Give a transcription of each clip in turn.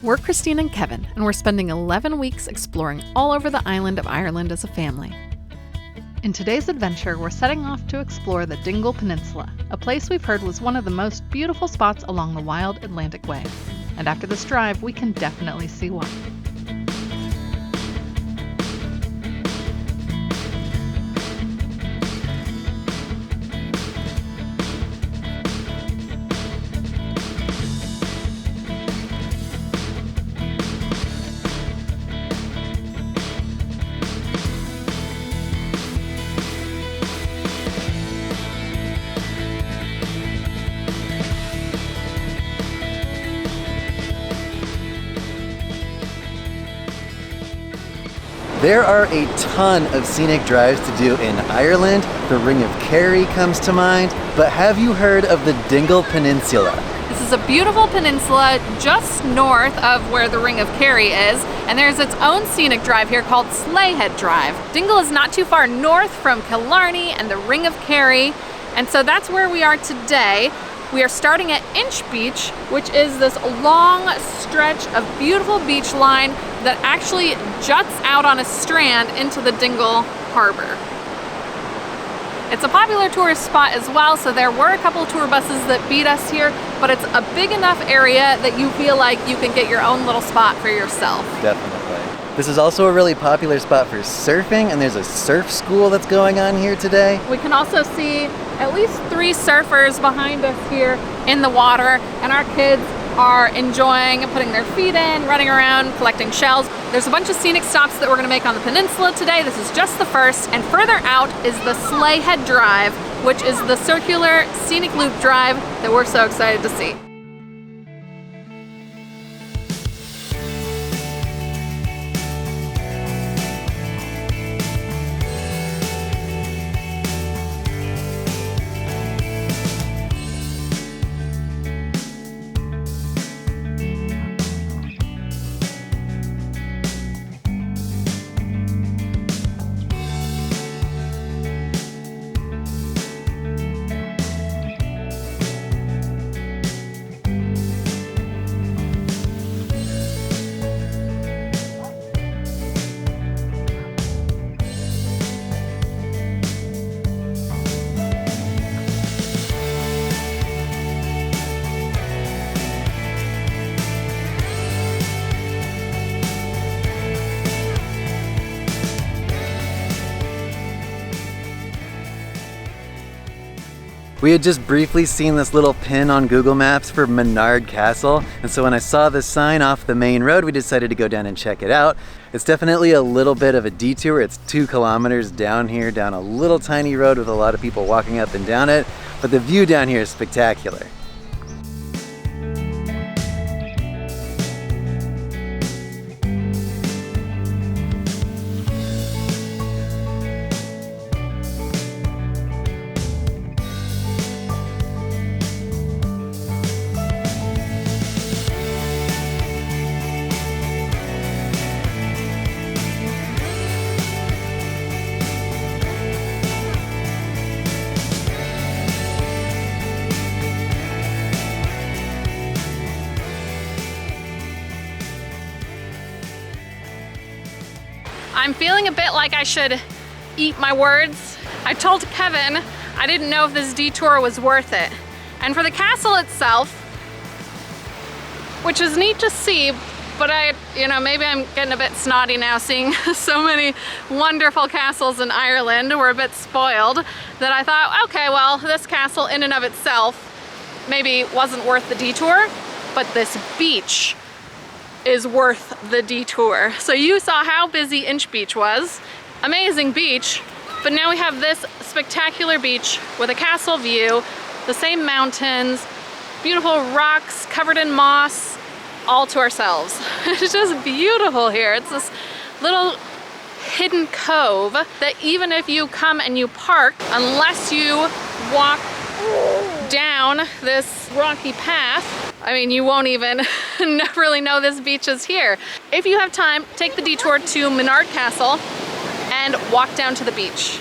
We're Christine and Kevin, and we're spending 11 weeks exploring all over the island of Ireland as a family. In today's adventure, we're setting off to explore the Dingle Peninsula, a place we've heard was one of the most beautiful spots along the wild Atlantic Way. And after this drive, we can definitely see why. There are a ton of scenic drives to do in Ireland. The Ring of Kerry comes to mind, but have you heard of the Dingle Peninsula? This is a beautiful peninsula just north of where the Ring of Kerry is, and there's its own scenic drive here called Slea Head Drive. Dingle is not too far north from Killarney and the Ring of Kerry, and so that's where we are today. We are starting at Inch Beach, which is this long stretch of beautiful beach line that actually juts out on a strand into the Dingle Harbor. It's a popular tourist spot as well, so there were a couple tour buses that beat us here, but it's a big enough area that you feel like you can get your own little spot for yourself. Definitely. This is also a really popular spot for surfing, and there's a surf school that's going on here today. We can also see at least 3 surfers behind us here in the water, and our kids are enjoying putting their feet in, running around, collecting shells. There's a bunch of scenic stops that we're going to make on the peninsula today. This is just the first, and further out is the Slea Head Drive, which is the circular scenic loop drive that we're so excited to see. We had just briefly seen this little pin on Google Maps for Minard Castle, and so when I saw this sign off the main road, we decided to go down and check it out. It's definitely a little bit of a detour. It's 2 kilometers down here, down a little tiny road with a lot of people walking up and down it, but the view down here is spectacular. I'm feeling a bit like I should eat my words. I told Kevin I didn't know if this detour was worth it. And for the castle itself, which is neat to see, but maybe I'm getting a bit snotty now seeing so many wonderful castles in Ireland. We're a bit spoiled that I thought, okay, well, this castle in and of itself maybe wasn't worth the detour, but this beach is worth the detour. So you saw how busy Inch Beach was. Amazing beach, but now we have this spectacular beach with a castle view, the same mountains, beautiful rocks covered in moss, all to ourselves. It's just beautiful here. It's this little hidden cove that even if you come and you park, unless you walk down this rocky path, I mean, you won't even really know this beach is here. If you have time, take the detour to Minard Castle and walk down to the beach.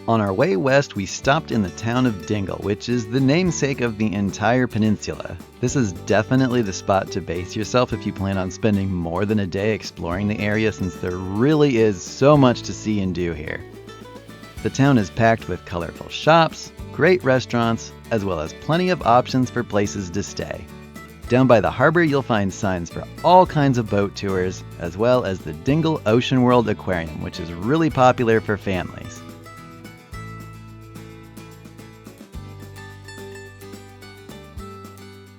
On our way west, we stopped in the town of Dingle, which is the namesake of the entire peninsula. This is definitely the spot to base yourself if you plan on spending more than a day exploring the area, since there really is so much to see and do here. The town is packed with colorful shops, great restaurants, as well as plenty of options for places to stay. Down by the harbor, you'll find signs for all kinds of boat tours, as well as the Dingle Ocean World Aquarium, which is really popular for families.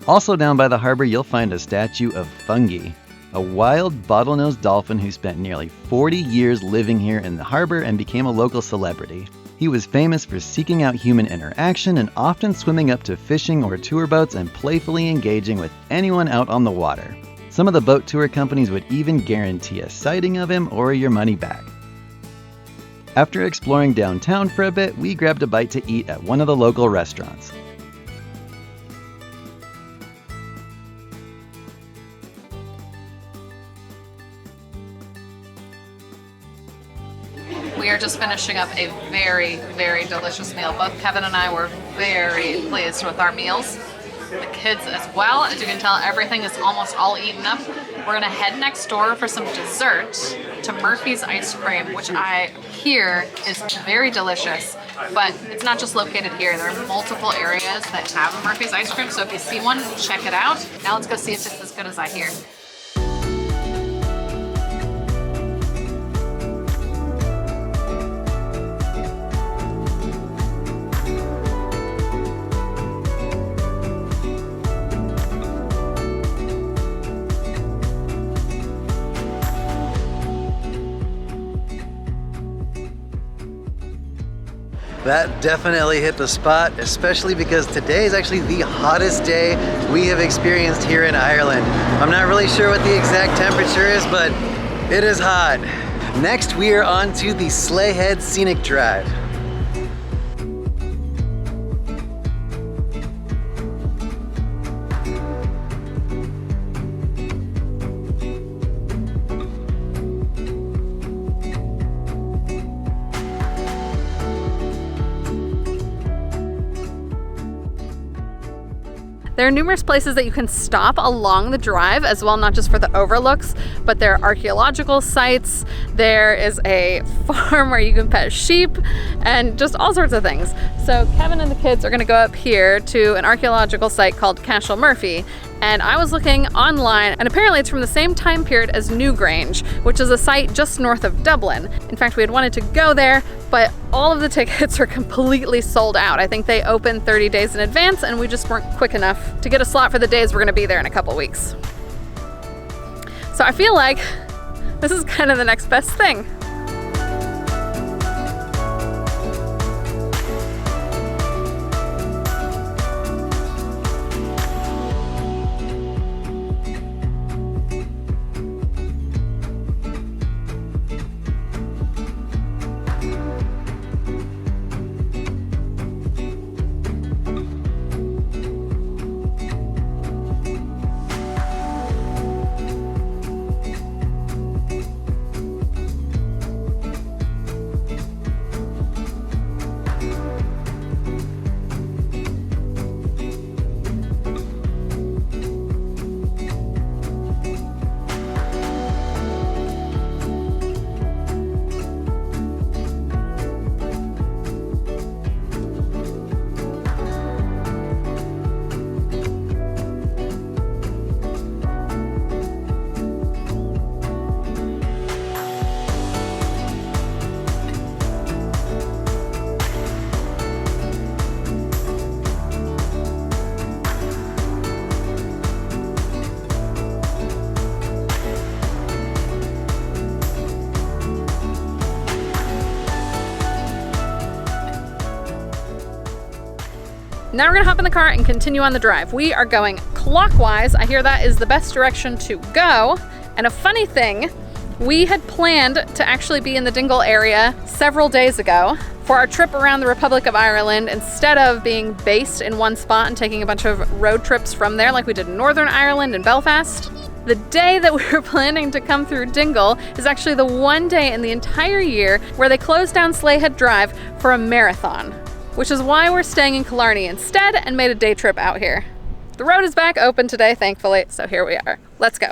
Also down by the harbor, you'll find a statue of Fungi, a wild bottlenose dolphin who spent nearly 40 years living here in the harbor and became a local celebrity. He was famous for seeking out human interaction and often swimming up to fishing or tour boats and playfully engaging with anyone out on the water. Some of the boat tour companies would even guarantee a sighting of him or your money back. After exploring downtown for a bit, we grabbed a bite to eat at one of the local restaurants. We are just finishing up a very, very delicious meal. Both Kevin and I were very pleased with our meals. The kids as well. As you can tell, everything is almost all eaten up. We're gonna head next door for some dessert to Murphy's Ice Cream, which I hear is very delicious. But it's not just located here. There are multiple areas that have Murphy's Ice Cream, so if you see one, check it out. Now let's go see if it's as good as I hear. That definitely hit the spot, especially because today is actually the hottest day we have experienced here in Ireland. I'm not really sure what the exact temperature is, but it is hot. Next, we are on to the Slea Head Scenic Drive. There are numerous places that you can stop along the drive as well, not just for the overlooks, but there are archaeological sites. There is a farm where you can pet sheep and just all sorts of things. So Kevin and the kids are gonna go up here to an archaeological site called Cashel Murphy. And I was looking online, and apparently it's from the same time period as Newgrange, which is a site just north of Dublin. In fact, we had wanted to go there, but all of the tickets are completely sold out. I think they open 30 days in advance, and we just weren't quick enough to get a slot for the days we're gonna be there in a couple weeks. So I feel like this is kind of the next best thing. Now we're gonna hop in the car and continue on the drive. We are going clockwise. I hear that is the best direction to go. And a funny thing, we had planned to actually be in the Dingle area several days ago for our trip around the Republic of Ireland, instead of being based in one spot and taking a bunch of road trips from there like we did in Northern Ireland and Belfast. The day that we were planning to come through Dingle is actually the one day in the entire year where they close down Slea Head Drive for a marathon, which is why we're staying in Killarney instead and made a day trip out here. The road is back open today, thankfully, so here we are. Let's go.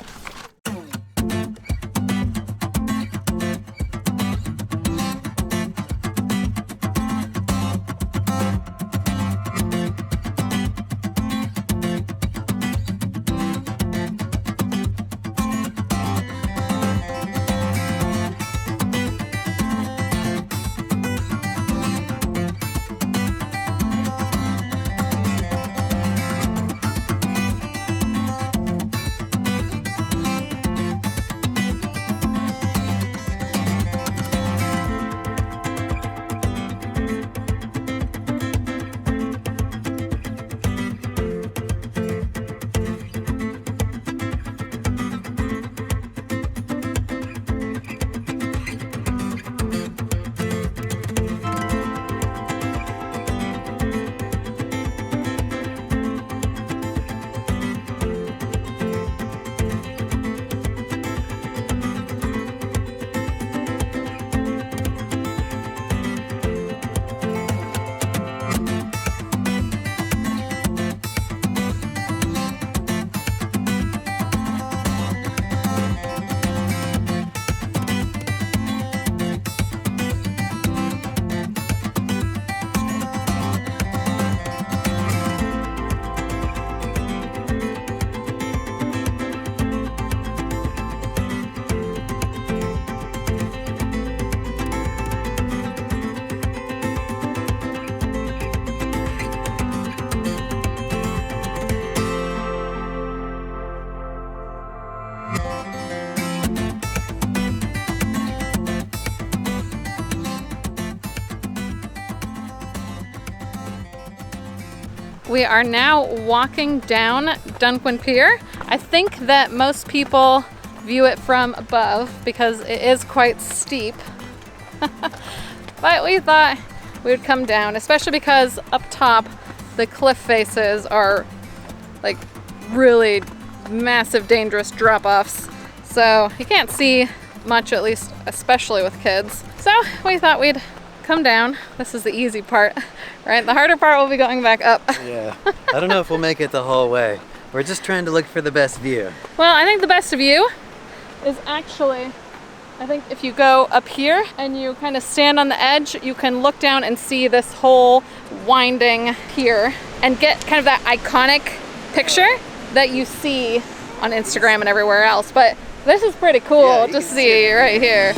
We are now walking down Dunquin Pier. I think that most people view it from above because it is quite steep. But we thought we would come down, especially because up top the cliff faces are like really massive, dangerous drop-offs. So you can't see much, at least especially with kids. So we thought we'd come down. This is the easy part, right? The harder part will be going back up. Yeah, I don't know if we'll make it the whole way. We're just trying to look for the best view. Well, I think the best view is actually, I think if you go up here and you kind of stand on the edge, you can look down and see this whole winding pier and get kind of that iconic picture that you see on Instagram and everywhere else. But this is pretty cool to see right here.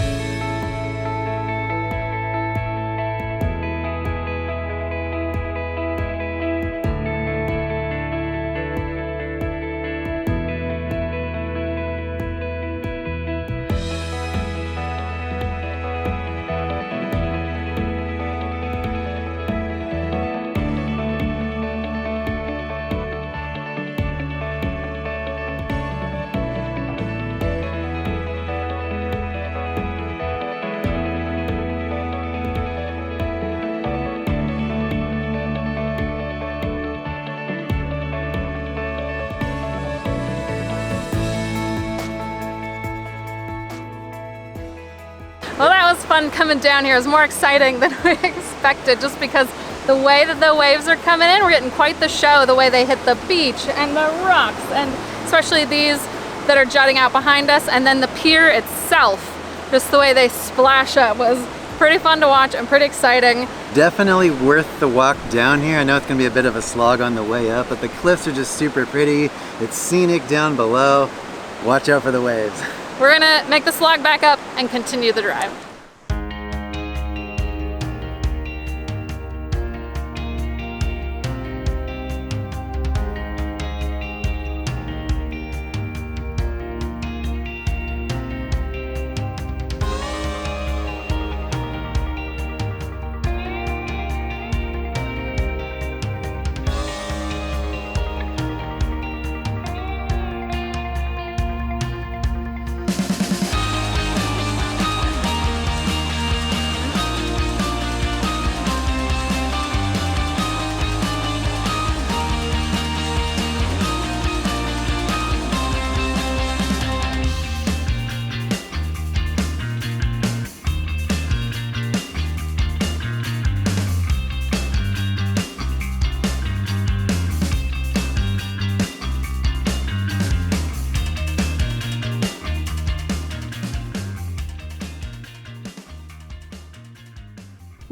Well, that was fun coming down here. It was more exciting than we expected just because the way that the waves are coming in, we're getting quite the show, the way they hit the beach and the rocks, and especially these that are jutting out behind us, and then the pier itself, just the way they splash up was pretty fun to watch and pretty exciting. Definitely worth the walk down here. I know it's gonna be a bit of a slog on the way up, but the cliffs are just super pretty. It's scenic down below. Watch out for the waves. We're gonna make the slog back up and continue the drive.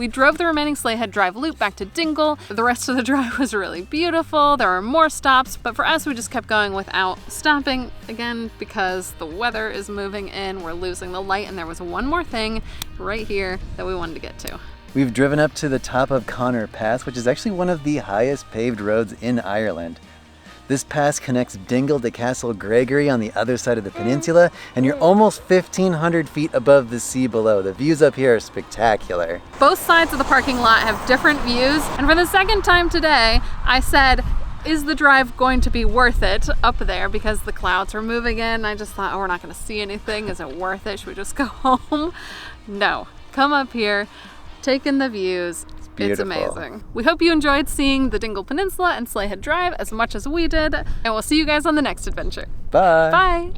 We drove the remaining Slea Head Drive loop back to Dingle. The rest of the drive was really beautiful. There were more stops, but for us, we just kept going without stopping, again, because the weather is moving in, we're losing the light, and there was one more thing right here that we wanted to get to. We've driven up to the top of Connor Pass, which is actually one of the highest paved roads in Ireland. This pass connects Dingle to Castle Gregory on the other side of the peninsula, and you're almost 1,500 feet above the sea below. The views up here are spectacular. Both sides of the parking lot have different views, and for the second time today, I said, is the drive going to be worth it up there, because the clouds are moving in. I just thought, oh, we're not going to see anything. Is it worth it? Should we just go home? No. Come up here, take in the views. It's amazing. We hope you enjoyed seeing the Dingle Peninsula and Slea Head Drive as much as we did, and we'll see you guys on the next adventure. Bye. Bye.